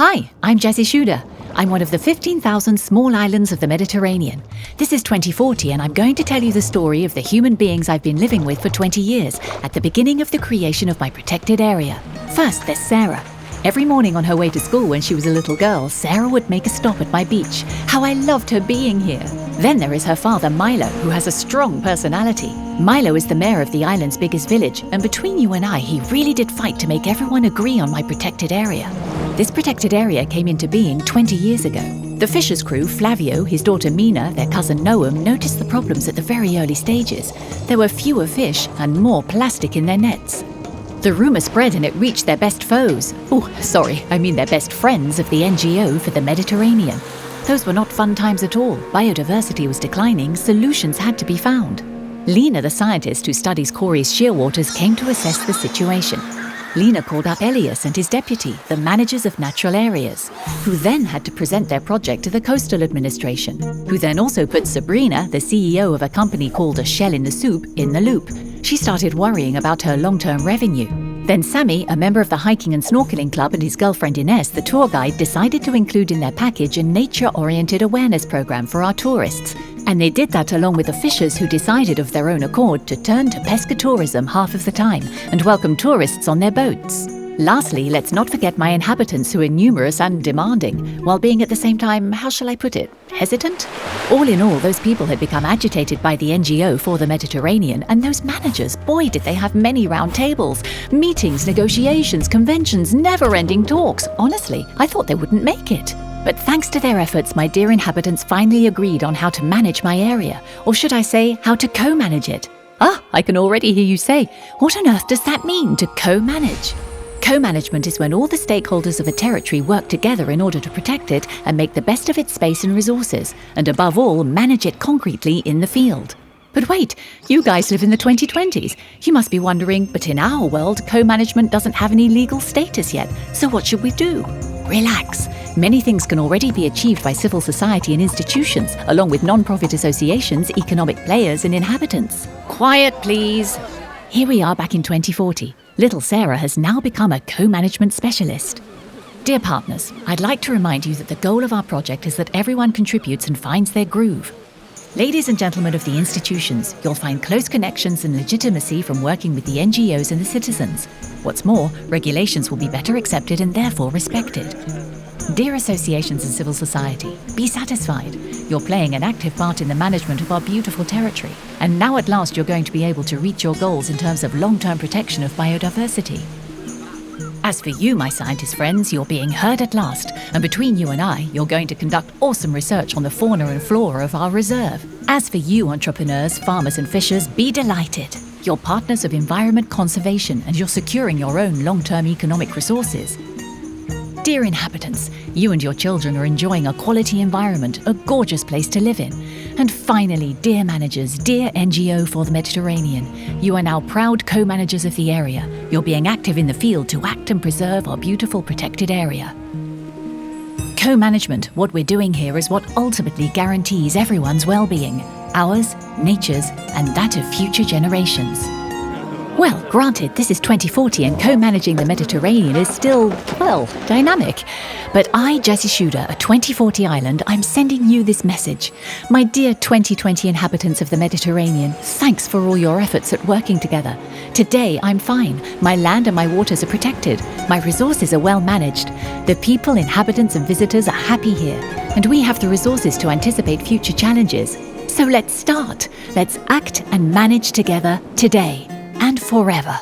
Hi, I'm Jazzishuda. I'm one of the 15,000 small islands of the Mediterranean. This is 2040 and I'm going to tell you the story of the human beings I've been living with for 20 years at the beginning of the creation of my protected area. First, there's Sarah. Every morning on her way to school when she was a little girl, Sarah would make a stop at my beach. How I loved her being here. Then there is her father, Milo, who has a strong personality. Milo is the mayor of the island's biggest village, and between you and I, he really did fight to make everyone agree on my protected area. This protected area came into being 20 years ago. The fishers' crew, Flavio, his daughter Mina, their cousin Noam, noticed the problems at the very early stages. There were fewer fish and more plastic in their nets. The rumour spread and it reached their best foes. Their best friends of the NGO for the Mediterranean. Those were not fun times at all. Biodiversity was declining, solutions had to be found. Lena, the scientist who studies Corey's shearwaters, came to assess the situation. Lena called up Elias and his deputy, the managers of natural areas, who then had to present their project to the Coastal Administration, who then also put Sabrina, the CEO of a company called A Shell in the Soup, in the loop. She started worrying about her long-term revenue. Then Sammy, a member of the hiking and snorkeling club, and his girlfriend Ines, the tour guide, decided to include in their package a nature-oriented awareness program for our tourists. And they did that along with the fishers who decided of their own accord to turn to pescatourism half of the time and welcome tourists on their boats. Lastly, let's not forget my inhabitants, who are numerous and demanding, while being at the same time, how shall I put it, hesitant? All in all, those people had become agitated by the NGO for the Mediterranean, and those managers, boy, did they have many round tables, meetings, negotiations, conventions, never-ending talks. Honestly, I thought they wouldn't make it. But thanks to their efforts, my dear inhabitants finally agreed on how to manage my area, or should I say, how to co-manage it. I can already hear you say, what on earth does that mean, to co-manage? Co-management is when all the stakeholders of a territory work together in order to protect it and make the best of its space and resources, and above all, manage it concretely in the field. But wait, you guys live in the 2020s. You must be wondering, but in our world, co-management doesn't have any legal status yet, so what should we do? Relax. Many things can already be achieved by civil society and institutions, along with non-profit associations, economic players and inhabitants. Quiet, please. Here we are back in 2040. Little Sarah has now become a co-management specialist. Dear partners, I'd like to remind you that the goal of our project is that everyone contributes and finds their groove. Ladies and gentlemen of the institutions, you'll find close connections and legitimacy from working with the NGOs and the citizens. What's more, regulations will be better accepted and therefore respected. Dear associations and civil society, be satisfied. You're playing an active part in the management of our beautiful territory. And now at last you're going to be able to reach your goals in terms of long-term protection of biodiversity. As for you, my scientist friends, you're being heard at last. And between you and I, you're going to conduct awesome research on the fauna and flora of our reserve. As for you, entrepreneurs, farmers and fishers, be delighted. You're partners of environment conservation and you're securing your own long-term economic resources. Dear inhabitants, you and your children are enjoying a quality environment, a gorgeous place to live in. And finally, dear managers, dear NGO for the Mediterranean, you are now proud co-managers of the area. You're being active in the field to act and preserve our beautiful protected area. Co-management, what we're doing here, is what ultimately guarantees everyone's well-being, ours, nature's, and that of future generations. Well, granted, this is 2040 and co-managing the Mediterranean is still, dynamic. But I, Jazzishuda, a 2040 island, I'm sending you this message. My dear 2020 inhabitants of the Mediterranean, thanks for all your efforts at working together. Today, I'm fine. My land and my waters are protected. My resources are well managed. The people, inhabitants and visitors are happy here. And we have the resources to anticipate future challenges. So let's start. Let's act and manage together today and forever.